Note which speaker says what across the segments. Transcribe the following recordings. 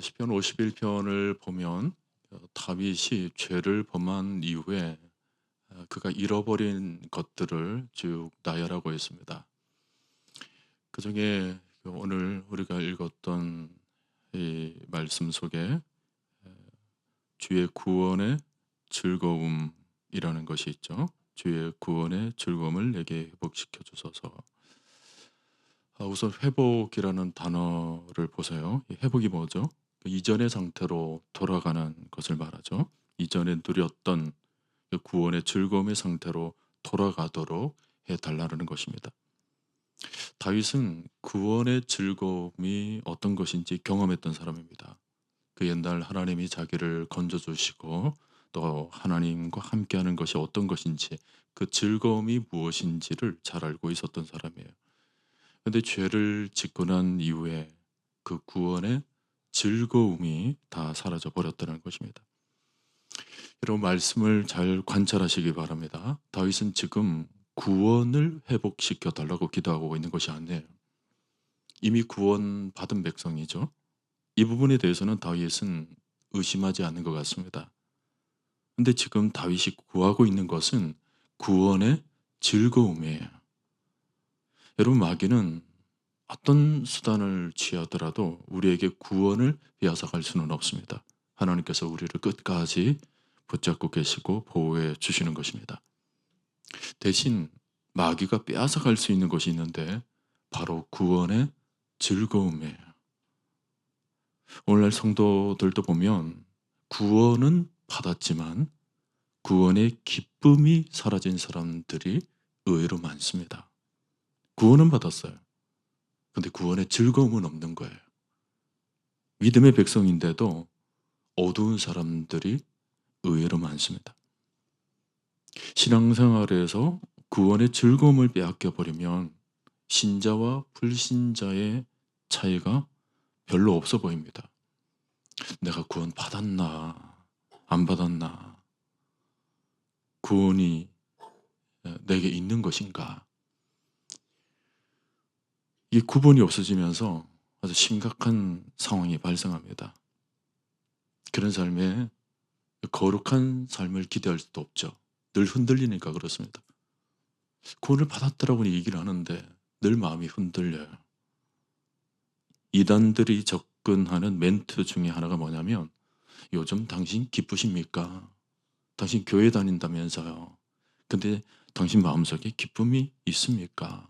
Speaker 1: 시편 51편을 보면 다윗이 죄를 범한 이후에 그가 잃어버린 것들을 쭉 나열하고 있습니다. 그중에 오늘 우리가 읽었던 이 말씀 속에 주의 구원의 즐거움이라는 것이 있죠. 주의 구원의 즐거움을 내게 회복시켜 주소서. 우선 회복이라는 단어를 보세요. 이 회복이 뭐죠? 그 이전의 상태로 돌아가는 것을 말하죠. 이전에 누렸던 그 구원의 즐거움의 상태로 돌아가도록 해 달라는 것입니다. 다윗은 구원의 즐거움이 어떤 것인지 경험했던 사람입니다. 그 옛날 하나님이 자기를 건져 주시고 또 하나님과 함께하는 것이 어떤 것인지 그 즐거움이 무엇인지를 잘 알고 있었던 사람이에요. 근데 죄를 짓고 난 이후에 그 구원의 즐거움이 다 사라져 버렸다는 것입니다. 여러분 말씀을 잘 관찰하시기 바랍니다. 다윗은 지금 구원을 회복시켜 달라고 기도하고 있는 것이 아니에요. 이미 구원받은 백성이죠. 이 부분에 대해서는 다윗은 의심하지 않는 것 같습니다. 근데 지금 다윗이 구하고 있는 것은 구원의 즐거움이에요. 여러분 마귀는 어떤 수단을 취하더라도 우리에게 구원을 빼앗아갈 수는 없습니다. 하나님께서 우리를 끝까지 붙잡고 계시고 보호해 주시는 것입니다. 대신 마귀가 빼앗아갈 수 있는 것이 있는데 바로 구원의 즐거움이에요. 오늘날 성도들도 보면 구원은 받았지만 구원의 기쁨이 사라진 사람들이 의외로 많습니다. 구원은 받았어요. 근데 구원의 즐거움은 없는 거예요. 믿음의 백성인데도 어두운 사람들이 의외로 많습니다. 신앙생활에서 구원의 즐거움을 빼앗겨 버리면 신자와 불신자의 차이가 별로 없어 보입니다. 내가 구원 받았나 안 받았나, 구원이 내게 있는 것인가, 이 구분이 없어지면서 아주 심각한 상황이 발생합니다. 그런 삶에 거룩한 삶을 기대할 수도 없죠. 늘 흔들리니까 그렇습니다. 구원을 받았다라고 얘기를 하는데 늘 마음이 흔들려요. 이단들이 접근하는 멘트 중에 하나가 뭐냐면 요즘 당신 기쁘십니까? 당신 교회 다닌다면서요. 근데 당신 마음속에 기쁨이 있습니까?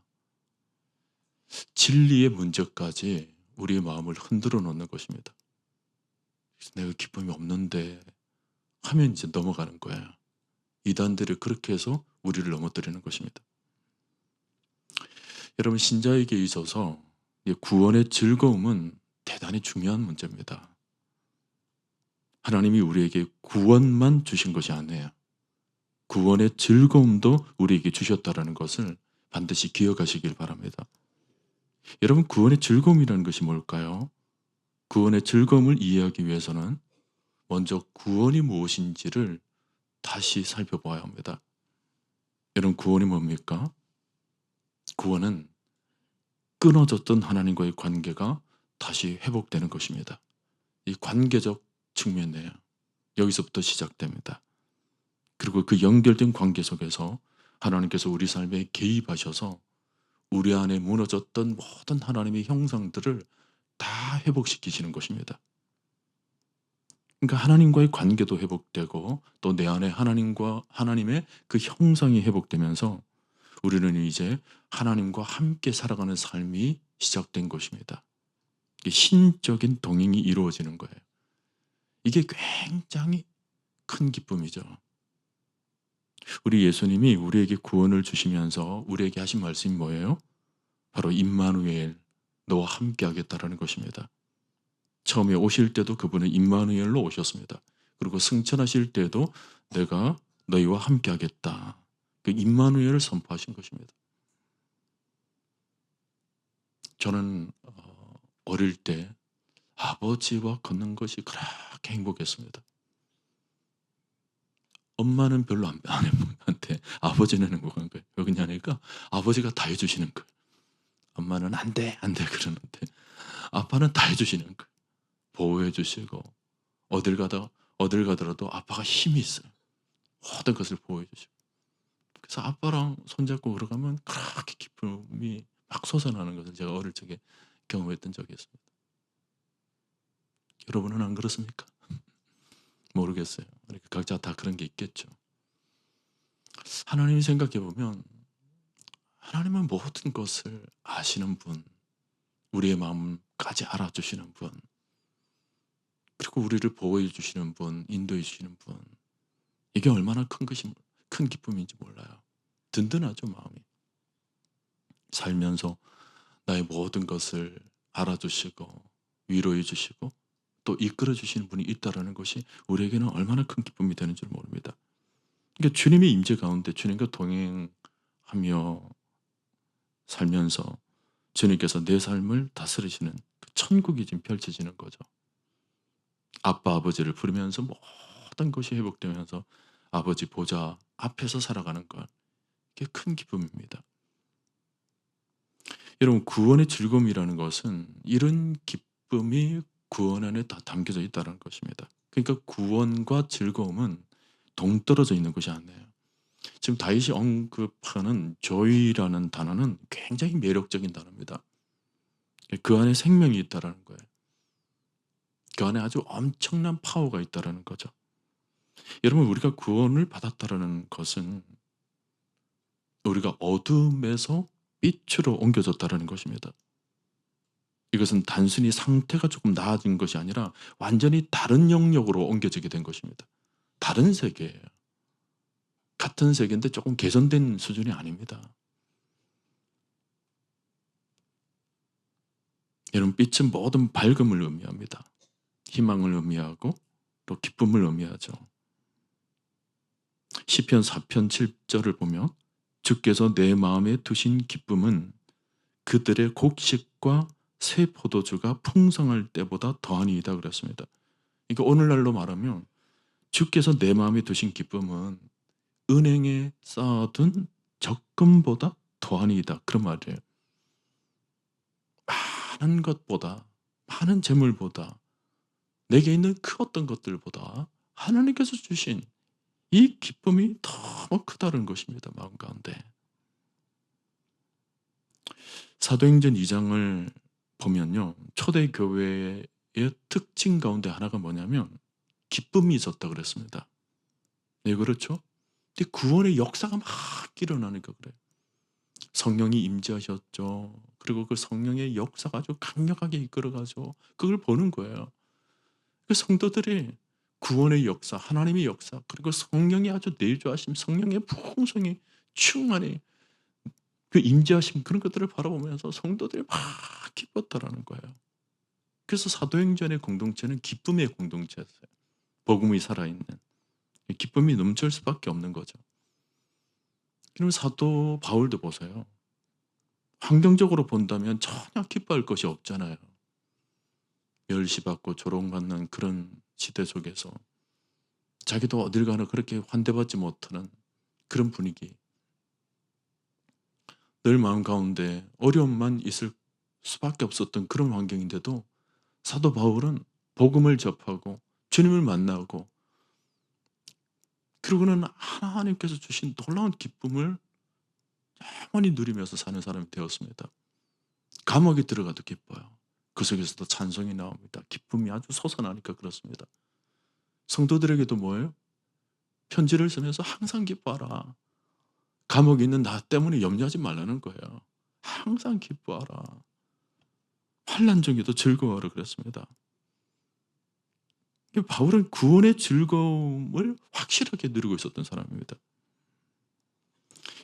Speaker 1: 진리의 문제까지 우리의 마음을 흔들어 놓는 것입니다. 그래서 내가 기쁨이 없는데 하면 이제 넘어가는 거예요. 이단들이 그렇게 해서 우리를 넘어뜨리는 것입니다. 여러분 신자에게 있어서 이 구원의 즐거움은 대단히 중요한 문제입니다. 하나님이 우리에게 구원만 주신 것이 아니에요. 구원의 즐거움도 우리에게 주셨다는 것을 반드시 기억하시길 바랍니다. 여러분 구원의 즐거움이라는 것이 뭘까요? 구원의 즐거움을 이해하기 위해서는 먼저 구원이 무엇인지를 다시 살펴봐야 합니다. 여러분 구원이 뭡니까? 구원은 끊어졌던 하나님과의 관계가 다시 회복되는 것입니다. 이 관계적 측면이에요. 여기서부터 시작됩니다. 그리고 그 연결된 관계 속에서 하나님께서 우리 삶에 개입하셔서 우리 안에 무너졌던 모든 하나님의 형상들을 다 회복시키시는 것입니다. 그러니까 하나님과의 관계도 회복되고 또 내 안에 하나님과 하나님의 그 형상이 회복되면서 우리는 이제 하나님과 함께 살아가는 삶이 시작된 것입니다. 이게 신적인 동행이 이루어지는 거예요. 이게 굉장히 큰 기쁨이죠. 우리 예수님이 우리에게 구원을 주시면서 우리에게 하신 말씀이 뭐예요? 바로 임마누엘, 너와 함께 하겠다라는 것입니다. 처음에 오실 때도 그분은 임마누엘로 오셨습니다. 그리고 승천하실 때도 내가 너희와 함께 하겠다. 그 임마누엘을 선포하신 것입니다. 저는 어릴 때 아버지와 걷는 것이 그렇게 행복했습니다. 엄마는 별로 안 행복한데 아버지는 행복한 거예요. 왜 그러냐니까 아버지가 다 해주시는 거예요. 엄마는 안 돼, 안 돼 그러는데 아빠는 다 해주시는 거예요. 보호해 주시고 어딜 가더라도 아빠가 힘이 있어요. 모든 것을 보호해 주시고. 그래서 아빠랑 손잡고 걸어가면 그렇게 기쁨이 막 솟아나는 것을 제가 어릴 적에 경험했던 적이 있습니다. 여러분은 안 그렇습니까? 모르겠어요. 우리 각자 다 그런 게 있겠죠. 하나님 생각해 보면 하나님은 모든 것을 아시는 분, 우리의 마음까지 알아주시는 분, 그리고 우리를 보호해 주시는 분, 인도해 주시는 분. 이게 얼마나 큰 기쁨인지 몰라요. 든든하죠, 마음이. 살면서 나의 모든 것을 알아주시고 위로해 주시고 또 이끌어 주시는 분이 있다라는 것이 우리에게는 얼마나 큰 기쁨이 되는 줄 모릅니다. 그러니까 주님의 임재 가운데 주님과 동행하며 살면서 주님께서 내 삶을 다스리시는 그 천국이 지금 펼쳐지는 거죠. 아빠 아버지를 부르면서 모든 것이 회복되면서 아버지 보좌 앞에서 살아가는 것. 이게 큰 기쁨입니다. 여러분 구원의 즐거움이라는 것은 이런 기쁨이 구원 안에 다 담겨져 있다는 것입니다. 그러니까 구원과 즐거움은 동떨어져 있는 것이 아니에요. 지금 다윗이 언급하는 joy라는 단어는 굉장히 매력적인 단어입니다. 그 안에 생명이 있다라는 거예요. 그 안에 아주 엄청난 파워가 있다라는 거죠. 여러분 우리가 구원을 받았다라는 것은 우리가 어둠에서 빛으로 옮겨졌다라는 것입니다. 이것은 단순히 상태가 조금 나아진 것이 아니라 완전히 다른 영역으로 옮겨지게 된 것입니다. 다른 세계예요. 같은 세계인데 조금 개선된 수준이 아닙니다. 여러분 빛은 모든 밝음을 의미합니다. 희망을 의미하고 또 기쁨을 의미하죠. 시편 4편 7절을 보면 주께서 내 마음에 두신 기쁨은 그들의 곡식과 새 포도주가 풍성할 때보다 더하니이다 그랬습니다. 그러니까 오늘날로 말하면 주께서 내 마음에 두신 기쁨은 은행에 쌓아둔 적금보다 더하니이다 그런 말이에요. 많은 것보다 많은 재물보다 내게 있는 그 어떤 것들보다 하나님께서 주신 이 기쁨이 더 크다는 것입니다. 마음 가운데. 사도행전 2장을 보면요. 초대교회의 특징 가운데 하나가 뭐냐면 기쁨이 있었다 그랬습니다. 네, 그렇죠? 근데 구원의 역사가 막 일어나니까 그래요. 성령이 임재하셨죠. 그리고 그 성령의 역사가 아주 강력하게 이끌어가죠. 그걸 보는 거예요. 그 성도들이 구원의 역사, 하나님의 역사, 그리고 성령이 아주 내주하심, 성령의 풍성이 충만히 그 임재하심 그런 것들을 바라보면서 성도들이 막 기뻤다라는 거예요. 그래서 사도행전의 공동체는 기쁨의 공동체였어요. 복음이 살아있는 기쁨이 넘칠 수밖에 없는 거죠. 그럼 사도 바울도 보세요. 환경적으로 본다면 전혀 기뻐할 것이 없잖아요. 멸시받고 조롱받는 그런 시대 속에서 자기도 어딜 가나 그렇게 환대받지 못하는 그런 분위기. 늘 마음 가운데 어려움만 있을 수밖에 없었던 그런 환경인데도 사도 바울은 복음을 접하고 주님을 만나고 그러고는 하나님께서 주신 놀라운 기쁨을 영원히 누리면서 사는 사람이 되었습니다. 감옥에 들어가도 기뻐요. 그 속에서도 찬송이 나옵니다. 기쁨이 아주 솟아나니까 그렇습니다. 성도들에게도 뭐예요? 편지를 쓰면서 항상 기뻐하라. 감옥에 있는 나 때문에 염려하지 말라는 거예요. 항상 기뻐하라. 환난 중에도 즐거워하라 그랬습니다. 바울은 구원의 즐거움을 확실하게 누리고 있었던 사람입니다.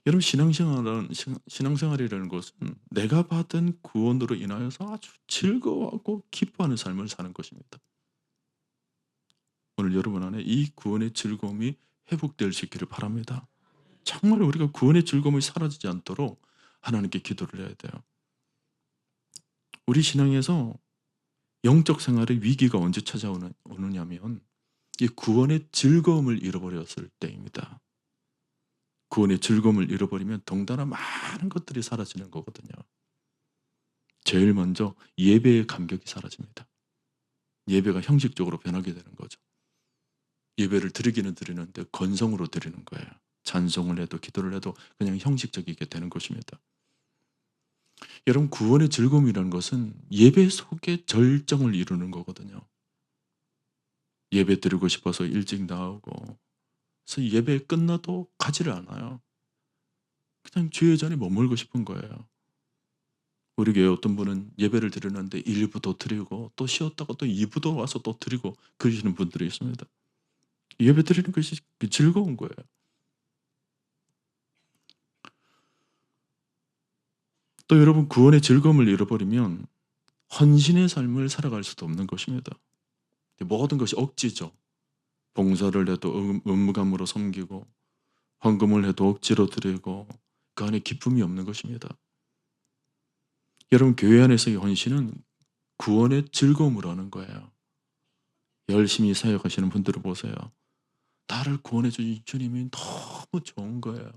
Speaker 1: 여러분 신앙생활이라는 것은 내가 받은 구원으로 인하여서 아주 즐거워하고 기뻐하는 삶을 사는 것입니다. 오늘 여러분 안에 이 구원의 즐거움이 회복될 수 있기를 바랍니다. 정말 우리가 구원의 즐거움이 사라지지 않도록 하나님께 기도를 해야 돼요. 우리 신앙에서 영적 생활의 위기가 언제 찾아오느냐면 이 구원의 즐거움을 잃어버렸을 때입니다. 구원의 즐거움을 잃어버리면 덩달아 많은 것들이 사라지는 거거든요. 제일 먼저 예배의 감격이 사라집니다. 예배가 형식적으로 변하게 되는 거죠. 예배를 드리기는 드리는데 건성으로 드리는 거예요. 찬송을 해도 기도를 해도 그냥 형식적이게 되는 것입니다. 여러분, 구원의 즐거움이라는 것은 예배 속에 절정을 이루는 거거든요. 예배 드리고 싶어서 일찍 나오고, 그래서 예배 끝나도 가지를 않아요. 그냥 주의 자리에 머물고 싶은 거예요. 우리 교회 어떤 분은 예배를 드리는데 1부도 드리고 또 쉬었다가 또 2부도 와서 또 드리고 그러시는 분들이 있습니다. 예배 드리는 것이 즐거운 거예요. 또 여러분, 구원의 즐거움을 잃어버리면 헌신의 삶을 살아갈 수도 없는 것입니다. 모든 것이 억지죠. 봉사를 해도 의무감으로 섬기고 헌금을 해도 억지로 드리고 그 안에 기쁨이 없는 것입니다. 여러분, 교회 안에서의 헌신은 구원의 즐거움을 하는 거예요. 열심히 사역하시는 분들을 보세요. 나를 구원해 주신 주님이 너무 좋은 거예요.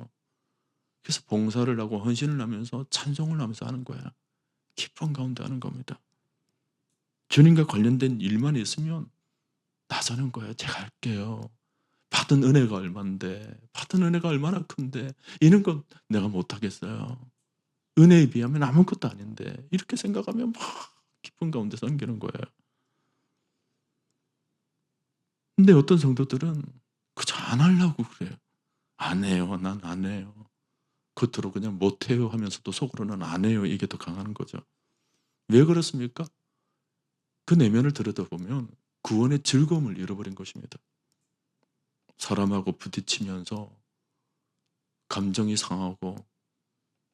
Speaker 1: 그래서 봉사를 하고 헌신을 하면서 찬송을 하면서 하는 거예요. 기쁨 가운데 하는 겁니다. 주님과 관련된 일만 있으면 나서는 거예요. 제가 할게요. 받은 은혜가 얼만데, 받은 은혜가 얼마나 큰데, 이런 건 내가 못하겠어요. 은혜에 비하면 아무것도 아닌데, 이렇게 생각하면 막 기쁨 가운데 섬기는 거예요. 근데 어떤 성도들은 그저 안 하려고 그래요. 안 해요. 난 안 해요. 겉으로 그냥 못해요 하면서도 속으로는 안 해요. 이게 더 강한 거죠. 왜 그렇습니까? 그 내면을 들여다보면 구원의 즐거움을 잃어버린 것입니다. 사람하고 부딪히면서 감정이 상하고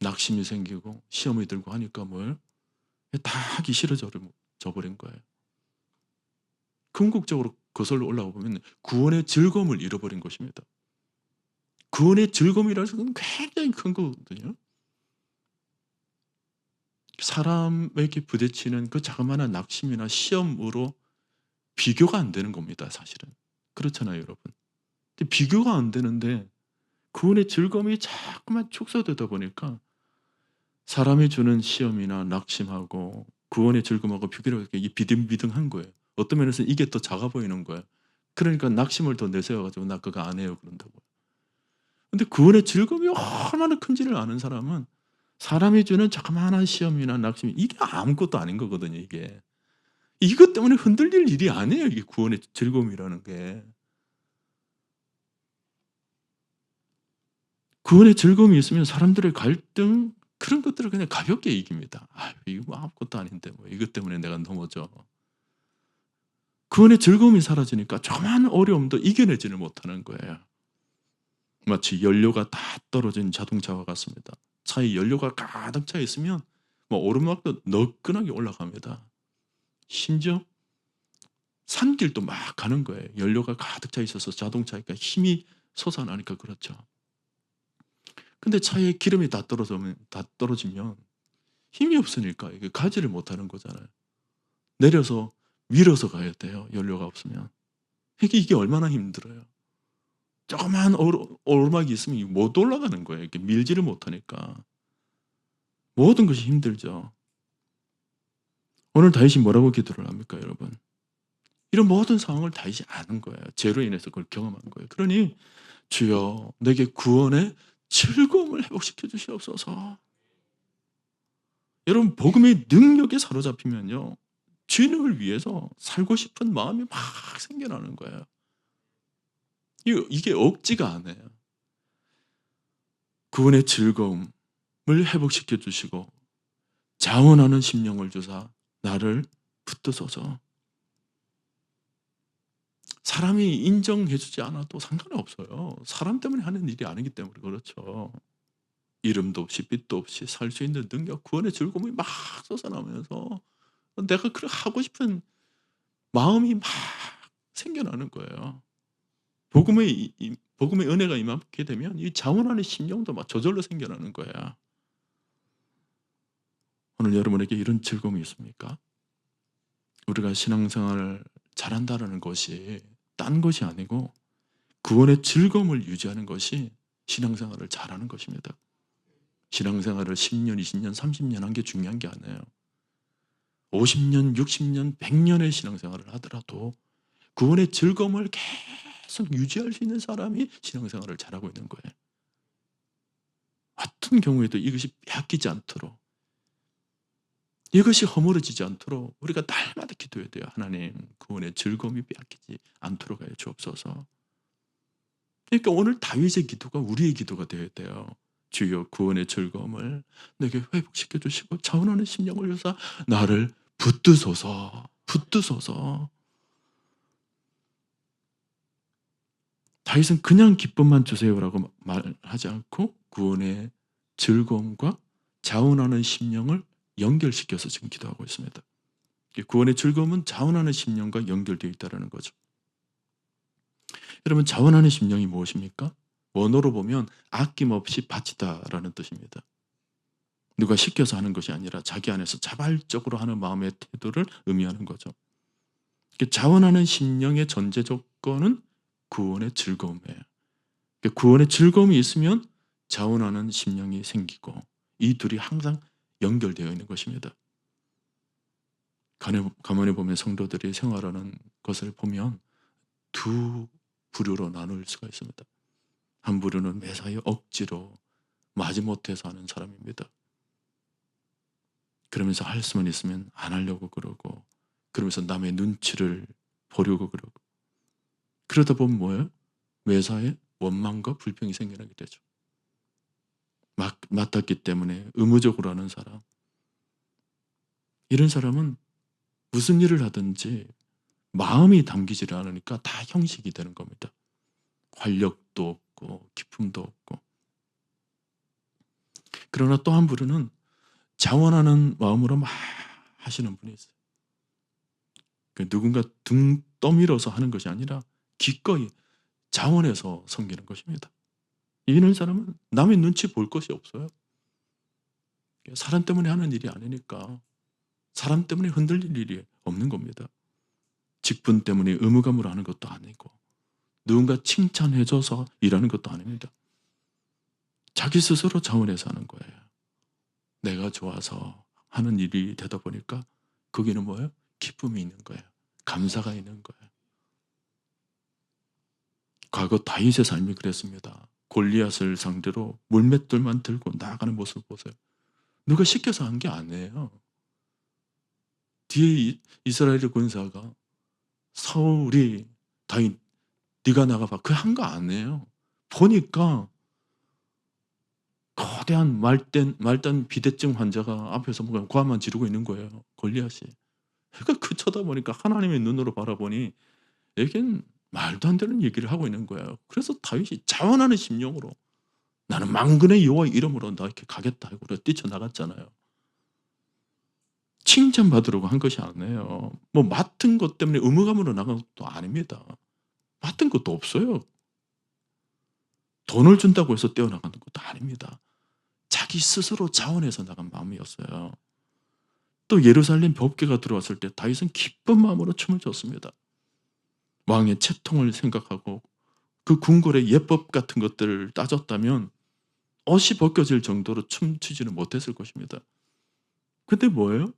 Speaker 1: 낙심이 생기고 시험이 들고 하니까 뭘? 다 하기 싫어져 버린 거예요. 궁극적으로 거슬러 올라가 보면 구원의 즐거움을 잃어버린 것입니다. 구원의 즐거움이라는 것은 굉장히 큰 거거든요. 사람에게 부딪히는 그 자그마한 낙심이나 시험으로 비교가 안 되는 겁니다, 사실은. 그렇잖아요, 여러분. 근데 비교가 안 되는데 구원의 즐거움이 자꾸만 축소되다 보니까 사람이 주는 시험이나 낙심하고 구원의 즐거움하고 비교를 하니까 이게 비등비등한 거예요. 어떤 면에서 이게 더 작아 보이는 거예요. 그러니까 낙심을 더 내세워 가지고 나 그거 안 해요 그런다고요. 근데 구원의 즐거움이 얼마나 큰지를 아는 사람은 사람이 주는 자그마한 시험이나 낙심 이게 아무것도 아닌 거거든요, 이게. 이것 때문에 흔들릴 일이 아니에요, 이게 구원의 즐거움이라는 게. 구원의 즐거움이 있으면 사람들의 갈등 그런 것들을 그냥 가볍게 이깁니다. '아 이거 뭐 아무것도 아닌데 뭐 이것 때문에 내가 넘어져.' 구원의 즐거움이 사라지니까 조그마한 어려움도 이겨내지를 못하는 거예요. 마치 연료가 다 떨어진 자동차와 같습니다. 차에 연료가 가득 차 있으면 뭐 오르막도 너끈하게 올라갑니다. 심지어 산길도 막 가는 거예요. 연료가 가득 차 있어서 자동차니까 힘이 솟아나니까 그렇죠. 근데 차에 기름이 다 떨어지면 힘이 없으니까 이게 가지를 못하는 거잖아요. 내려서 밀어서 가야 돼요, 연료가 없으면. 이게 얼마나 힘들어요. 조그만 오르막이 있으면 못 올라가는 거예요. 이렇게 밀지를 못하니까. 모든 것이 힘들죠. 오늘 다윗이 뭐라고 기도를 합니까, 여러분? 이런 모든 상황을 다윗이 아는 거예요. 죄로 인해서 그걸 경험한 거예요. 그러니 주여 내게 구원의 즐거움을 회복시켜 주시옵소서. 여러분, 복음의 능력에 사로잡히면요, 주님을 위해서 살고 싶은 마음이 막 생겨나는 거예요. 이게 억지가 아니에요. 구원의 즐거움을 회복시켜 주시고 자원하는 심령을 주사 나를 붙드소서. 사람이 인정해 주지 않아도 상관이 없어요. 사람 때문에 하는 일이 아니기 때문에 그렇죠. 이름도 없이 빛도 없이 살 수 있는 능력, 구원의 즐거움이 막 솟아나면서 내가 그 하고 싶은 마음이 막 생겨나는 거예요. 복음의 은혜가 임하게 되면 이 자원하는 심령도 막 저절로 생겨나는 거야. 오늘 여러분에게 이런 즐거움이 있습니까? 우리가 신앙생활을 잘한다라는 것이 딴 것이 아니고 구원의 즐거움을 유지하는 것이 신앙생활을 잘하는 것입니다. 신앙생활을 10년, 20년, 30년 한 게 중요한 게 아니에요. 50년, 60년, 100년의 신앙생활을 하더라도 구원의 즐거움을 계속 유지할 수 있는 사람이 신앙생활을 잘하고 있는 거예요. 어떤 경우에도 이것이 빼앗기지 않도록, 이것이 허물어지지 않도록 우리가 날마다 기도해야 돼요. 하나님, 구원의 즐거움이 빼앗기지 않도록 하여 주옵소서. 그러니까 오늘 다윗의 기도가 우리의 기도가 되어야 돼요. 주여, 구원의 즐거움을 내게 회복시켜 주시고 자원하는 심령을 주사 나를 붙드소서. 붙드소서. 다윗은 그냥 기쁨만 주세요라고 말하지 않고 구원의 즐거움과 자원하는 심령을 연결시켜서 지금 기도하고 있습니다. 구원의 즐거움은 자원하는 심령과 연결되어 있다는 거죠. 여러분, 자원하는 심령이 무엇입니까? 원어로 보면 아낌없이 바치다라는 뜻입니다. 누가 시켜서 하는 것이 아니라 자기 안에서 자발적으로 하는 마음의 태도를 의미하는 거죠. 자원하는 심령의 전제 조건은 구원의 즐거움이에요. 구원의 즐거움이 있으면 자원하는 심령이 생기고 이 둘이 항상 연결되어 있는 것입니다. 가만히 보면 성도들이 생활하는 것을 보면 두 부류로 나눌 수가 있습니다. 한 부류는 매사에 억지로 마지못해서 하는 사람입니다. 그러면서 할 수만 있으면 안 하려고 그러고, 그러면서 남의 눈치를 보려고 그러고, 그러다 보면 뭐예요? 매사에 원망과 불평이 생겨나게 되죠. 맡았기 때문에 의무적으로 하는 사람, 이런 사람은 무슨 일을 하든지 마음이 담기지를 않으니까 다 형식이 되는 겁니다. 활력도 없고 기쁨도 없고. 그러나 또 한 부류는 자원하는 마음으로 막 하시는 분이 있어요. 누군가 등 떠밀어서 하는 것이 아니라 기꺼이 자원해서 섬기는 것입니다. 이런 사람은 남의 눈치 볼 것이 없어요. 사람 때문에 하는 일이 아니니까 사람 때문에 흔들릴 일이 없는 겁니다. 직분 때문에 의무감으로 하는 것도 아니고 누군가 칭찬해줘서 일하는 것도 아닙니다. 자기 스스로 자원해서 하는 거예요. 내가 좋아서 하는 일이 되다 보니까 거기는 뭐예요? 기쁨이 있는 거예요. 감사가 있는 거예요. 과거 다윗의 삶이 그랬습니다. 골리앗을 상대로 물맷돌만 들고 나아가는 모습을 보세요. 누가 시켜서 한 게 아니에요. 뒤에 이스라엘 군사가 사울이 다윗 네가 나가봐. 그 한 거 아니에요. 보니까 거대한 말단 비대증 환자가 앞에서 뭔가 고함만 지르고 있는 거예요. 골리앗이. 그러니까 그 쳐다보니까 하나님의 눈으로 바라보니 얘겐 말도 안 되는 얘기를 하고 있는 거예요. 그래서 다윗이 자원하는 심령으로 나는 만군의 여호와 이름으로 나 이렇게 가겠다 하고 뛰쳐나갔잖아요. 칭찬받으려고 한 것이 아니에요. 뭐 맡은 것 때문에 의무감으로 나간 것도 아닙니다. 맡은 것도 없어요. 돈을 준다고 해서 떼어나가는 것도 아닙니다. 자기 스스로 자원해서 나간 마음이었어요. 또 예루살렘 법궤가 들어왔을 때 다윗은 기쁜 마음으로 춤을 췄습니다. 왕의 채통을 생각하고 그 궁궐의 예법 같은 것들을 따졌다면 옷이 벗겨질 정도로 춤추지는 못했을 것입니다. 근데 뭐예요?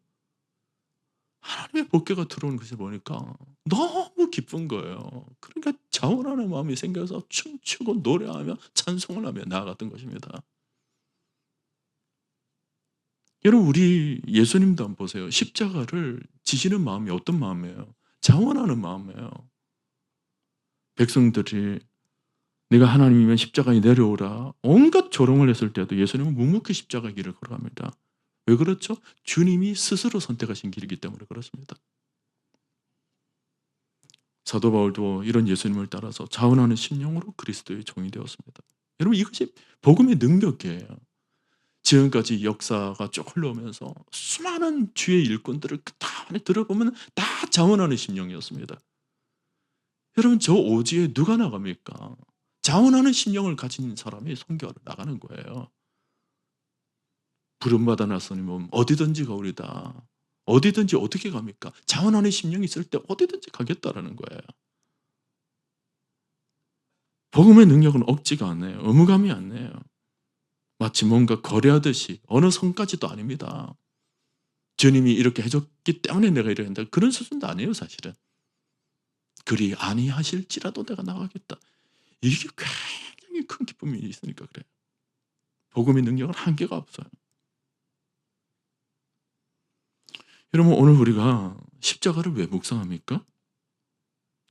Speaker 1: 하나님의 법궤가 들어오는 것을 보니까 너무 기쁜 거예요. 그러니까 자원하는 마음이 생겨서 춤추고 노래하며 찬송을 하며 나아갔던 것입니다. 여러분, 우리 예수님도 한번 보세요. 십자가를 지시는 마음이 어떤 마음이에요? 자원하는 마음이에요. 백성들이 네가 하나님이면 십자가에 내려오라 온갖 조롱을 했을 때도 예수님은 묵묵히 십자가 길을 걸어갑니다. 왜 그렇죠? 주님이 스스로 선택하신 길이기 때문에 그렇습니다. 사도 바울도 이런 예수님을 따라서 자원하는 심령으로 그리스도의 종이 되었습니다. 여러분, 이것이 복음의 능력이에요. 지금까지 역사가 쭉 흘러오면서 수많은 주의 일꾼들을 다 들어보면 다 자원하는 심령이었습니다. 여러분, 저 오지에 누가 나갑니까? 자원하는 심령을 가진 사람이 선교하러 나가는 거예요. 부름받아 나서면 어디든지 가오리다. 어디든지 어떻게 갑니까? 자원하는 심령이 있을 때 어디든지 가겠다라는 거예요. 복음의 능력은 억지가 아니에요. 의무감이 아니에요. 마치 뭔가 거래하듯이 어느 선까지도 아닙니다. 주님이 이렇게 해줬기 때문에 내가 이래야 한다. 그런 수준도 아니에요 사실은. 그리 아니하실지라도 내가 나가겠다. 이게 굉장히 큰 기쁨이 있으니까 그래요. 복음의 능력은 한계가 없어요. 여러분 오늘 우리가 십자가를 왜 묵상합니까?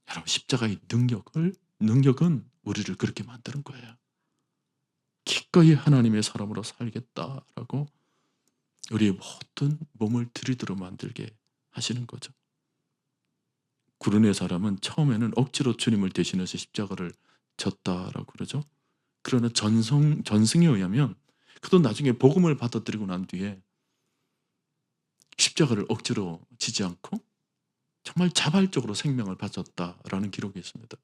Speaker 1: 여러분 십자가의 능력은 우리를 그렇게 만드는 거예요. 기꺼이 하나님의 사람으로 살겠다라고 우리의 모든 몸을 들이들어 만들게 하시는 거죠. 구르네 사람은 처음에는 억지로 주님을 대신해서 십자가를 졌다라고 그러죠. 그러나 전승에 의하면 그도 나중에 복음을 받아들이고 난 뒤에 십자가를 억지로 지지 않고 정말 자발적으로 생명을 바쳤다라는 기록이 있습니다.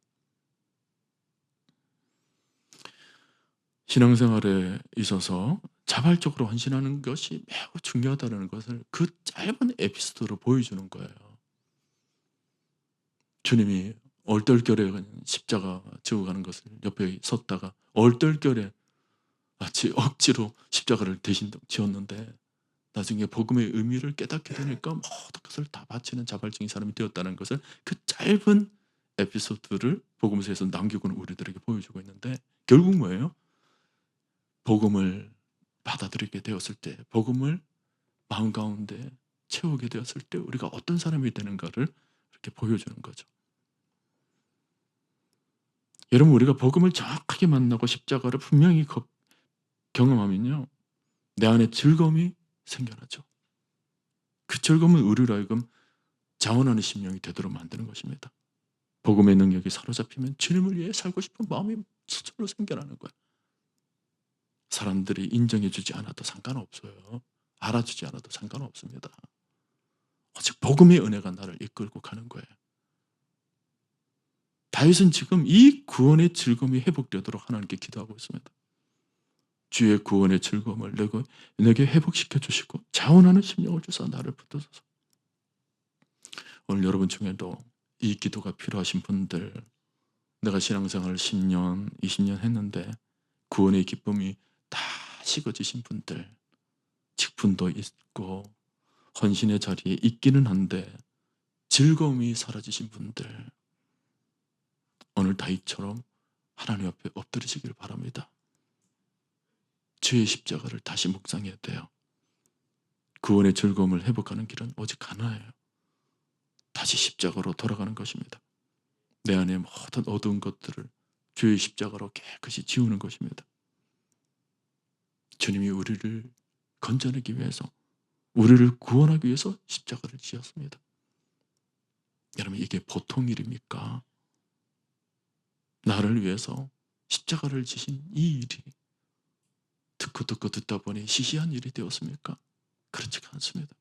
Speaker 1: 신앙생활에 있어서 자발적으로 헌신하는 것이 매우 중요하다는 것을 그 짧은 에피소드로 보여주는 거예요. 주님이 얼떨결에 십자가 지고 가는 것을 옆에 섰다가 얼떨결에 마치 억지로 십자가를 대신 지었는데 나중에 복음의 의미를 깨닫게 되니까 모든 것을 다 바치는 자발적인 사람이 되었다는 것을 그 짧은 에피소드를 복음서에서 남기고는 우리들에게 보여주고 있는데 결국 뭐예요? 복음을 받아들이게 되었을 때 복음을 마음 가운데 채우게 되었을 때 우리가 어떤 사람이 되는가를 이렇게 보여주는 거죠. 여러분 우리가 복음을 정확하게 만나고 십자가를 분명히 경험하면요. 내 안에 즐거움이 생겨나죠. 그 즐거움은 우리로 하여금 자원하는 심령이 되도록 만드는 것입니다. 복음의 능력이 사로잡히면 주님을 위해 살고 싶은 마음이 스스로 생겨나는 거예요. 사람들이 인정해 주지 않아도 상관없어요. 알아주지 않아도 상관없습니다. 오직 복음의 은혜가 나를 이끌고 가는 거예요. 다윗은 지금 이 구원의 즐거움이 회복되도록 하나님께 기도하고 있습니다. 주의 구원의 즐거움을 내게 회복시켜 주시고 자원하는 심령을 주사 나를 붙드소서. 오늘 여러분 중에도 이 기도가 필요하신 분들, 내가 신앙생활을 10년, 20년 했는데 구원의 기쁨이 다 식어지신 분들, 직분도 있고 헌신의 자리에 있기는 한데 즐거움이 사라지신 분들, 오늘 다윗처럼 하나님 앞에 엎드리시길 바랍니다. 주의 십자가를 다시 묵상해야 돼요. 구원의 즐거움을 회복하는 길은 오직 하나예요. 다시 십자가로 돌아가는 것입니다. 내 안에 모든 어두운 것들을 주의 십자가로 깨끗이 지우는 것입니다. 주님이 우리를 건져내기 위해서, 우리를 구원하기 위해서 십자가를 지었습니다. 여러분 이게 보통 일입니까? 나를 위해서 십자가를 지신 이 일이 듣고 듣다 보니 시시한 일이 되었습니까? 그렇지 않습니다.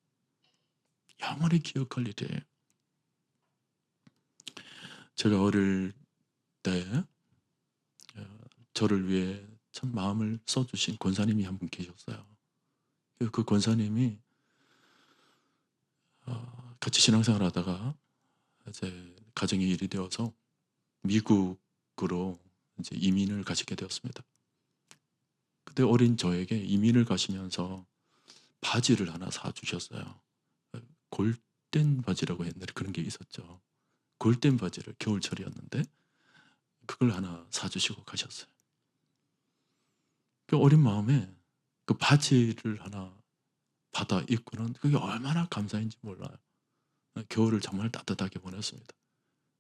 Speaker 1: 영원히 기억할 일이에요. 제가 어릴 때 저를 위해 참 마음을 써주신 권사님이 한 분 계셨어요. 그 권사님이 같이 신앙생활 하다가 이제 가정의 일이 되어서 미국으로 이제 이민을 가시게 되었습니다. 그때 어린 저에게 이민을 가시면서 바지를 하나 사주셨어요. 골덴 바지라고 옛날에 그런 게 있었죠. 골덴 바지를 겨울철이었는데 그걸 하나 사주시고 가셨어요. 그 어린 마음에 그 바지를 하나 받아 입고는 그게 얼마나 감사인지 몰라요. 겨울을 정말 따뜻하게 보냈습니다.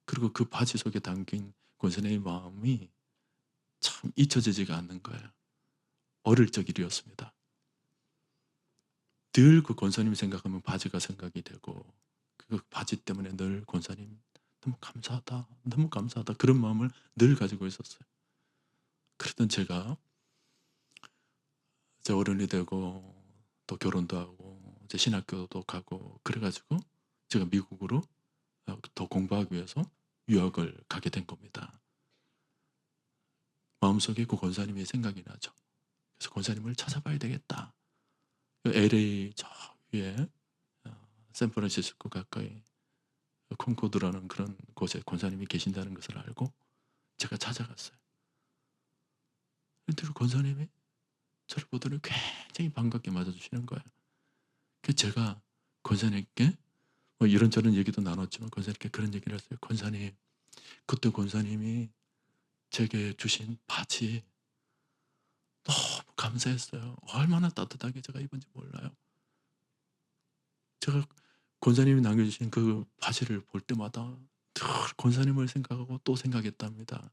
Speaker 1: 그리고 그 바지 속에 담긴 권사님의 마음이 참 잊혀지지가 않는 거예요. 어릴 적 일이었습니다. 늘 그 권사님 생각하면 바지가 생각이 되고 그 바지 때문에 늘 권사님 너무 감사하다, 너무 감사하다 그런 마음을 늘 가지고 있었어요. 그랬던 제가 이제 어른이 되고 또 결혼도 하고 이제 신학교도 가고 그래가지고 제가 미국으로 더 공부하기 위해서 유학을 가게 된 겁니다. 마음속에 그 권사님의 생각이 나죠. 그래서 권사님을 찾아봐야 되겠다. LA 저 위에 샌프란시스코 가까이 콘코드라는 그런 곳에 권사님이 계신다는 것을 알고 제가 찾아갔어요. 그런데 그 권사님이 저를 보더니 굉장히 반갑게 맞아주시는 거예요. 그래서 제가 권사님께 뭐 이런저런 얘기도 나눴지만 권사님께 그런 얘기를 했어요. 권사님, 그때 권사님이 제게 주신 바지 너무 감사했어요. 얼마나 따뜻하게 제가 입은지 몰라요. 제가 권사님이 남겨주신 그 바지를 볼 때마다 늘 권사님을 생각하고 또 생각했답니다.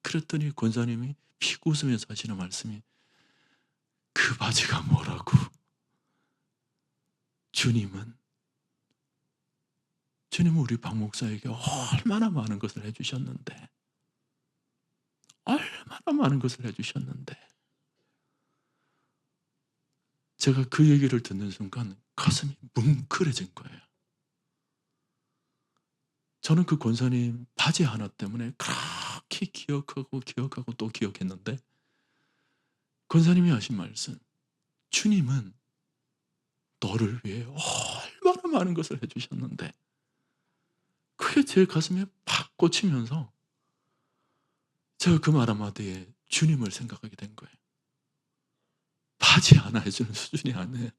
Speaker 1: 그랬더니 권사님이 피고 웃으면서 하시는 말씀이 그 바지가 뭐라고? 주님은 우리 박 목사에게 얼마나 많은 것을 해주셨는데, 얼마나 많은 것을 해주셨는데, 제가 그 얘기를 듣는 순간 가슴이 뭉클해진 거예요. 저는 그 권사님 바지 하나 때문에 그렇게 기억하고 또 기억했는데, 권사님이 하신 말씀, 주님은 너를 위해 얼마나 많은 것을 해주셨는데, 그게 제 가슴에 팍 꽂히면서 제가 그 말 한마디에 주님을 생각하게 된 거예요. 바지 하나 해주는 수준이 아니에요.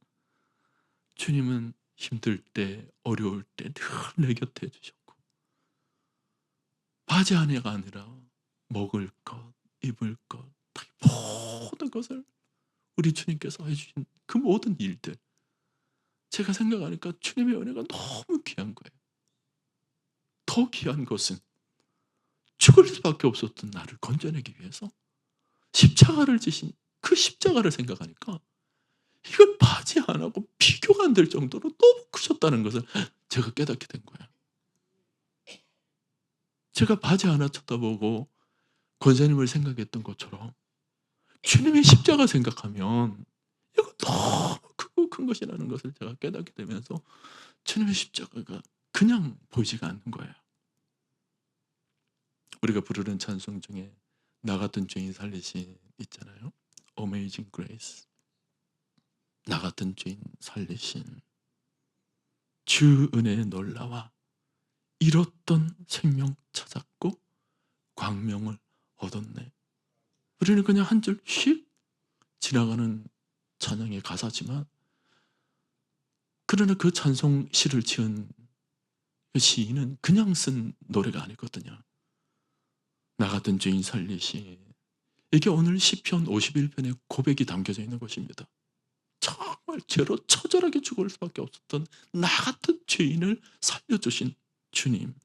Speaker 1: 주님은 힘들 때, 어려울 때 늘 내 곁에 해주셨고, 바지 하나가 아니라 먹을 것, 입을 것, 모든 것을 우리 주님께서 해주신 그 모든 일들, 제가 생각하니까 주님의 은혜가 너무 귀한 거예요. 더 귀한 것은 죽을 수밖에 없었던 나를 건져내기 위해서 십자가를 지신 그 십자가를 생각하니까 이건 바지 하나하고 비교가 안 될 정도로 너무 크셨다는 것을 제가 깨닫게 된 거예요. 제가 바지 하나 쳐다보고 권사님을 생각했던 것처럼 주님의 십자가 생각하면 이거 너무 크고 큰 것이라는 것을 제가 깨닫게 되면서 주님의 십자가가 그냥 보이지가 않는 거예요. 우리가 부르는 찬송 중에 나 같은 죄인 살리신 있잖아요. Amazing Grace. 나 같은 죄인 살리신 주 은혜의 놀라와 잃었던 생명 찾았고 광명을 얻었네. 우리는 그냥 한 줄씩 지나가는 찬양의 가사지만, 그러나 그 찬송 시를 지은 그 시인은 그냥 쓴 노래가 아니거든요. 나 같은 죄인 살리신, 이게 오늘 시편 51편의 고백이 담겨져 있는 것입니다. 정말 죄로 처절하게 죽을 수밖에 없었던 나 같은 죄인을 살려주신 주님.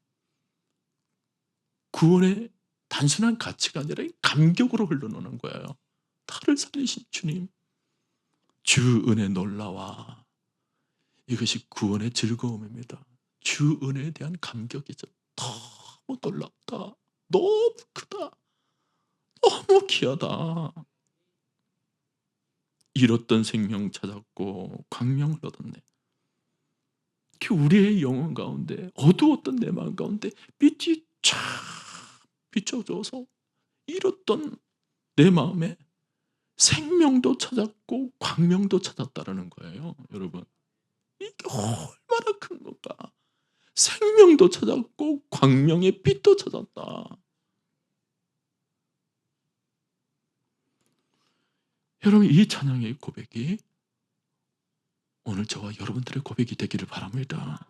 Speaker 1: 구원의 단순한 가치가 아니라 감격으로 흘러나오는 거예요. 나를 살리신 주님. 주 은혜 놀라와. 이것이 구원의 즐거움입니다. 주 은혜에 대한 감격이죠. 너무 놀랍다. 너무 크다. 너무 귀하다. 잃었던 생명 찾았고 광명을 얻었네. 우리의 영혼 가운데, 어두웠던 내 마음 가운데 빛이 쫙 비춰져서 잃었던 내 마음에 생명도 찾았고 광명도 찾았다라는 거예요. 여러분, 이게 얼마나 큰 걸까. 생명도 찾았고 광명의 빛도 찾았다. 여러분, 이 찬양의 고백이 오늘 저와 여러분들의 고백이 되기를 바랍니다.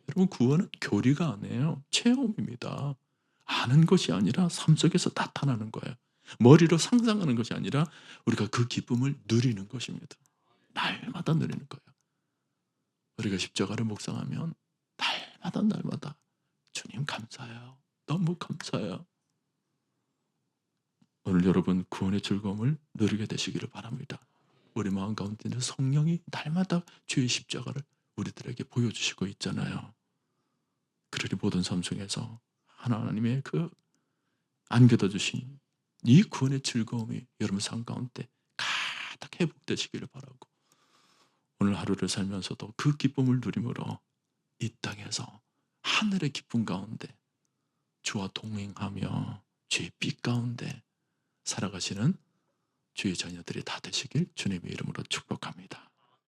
Speaker 1: 여러분, 구원은 교리가 아니에요. 체험입니다. 아는 것이 아니라 삶 속에서 나타나는 거예요. 머리로 상상하는 것이 아니라 우리가 그 기쁨을 누리는 것입니다. 날마다 누리는 거예요. 우리가 십자가를 묵상하면 날마다 주님 감사해요. 너무 감사해요. 오늘 여러분 구원의 즐거움을 누리게 되시기를 바랍니다. 우리 마음 가운데는 성령이 날마다 주의 십자가를 우리들에게 보여주시고 있잖아요. 그러니 모든 삶 속에서 하나님의 그 안겨다 주신 이 구원의 즐거움이 여러분 삶 가운데 가득 회복되시기를 바라고, 오늘 하루를 살면서도 그 기쁨을 누림으로 이 땅에서 하늘의 기쁨 가운데 주와 동행하며 주의 빛 가운데 살아가시는 주의 자녀들이 다 되시길 주님의 이름으로 축복합니다.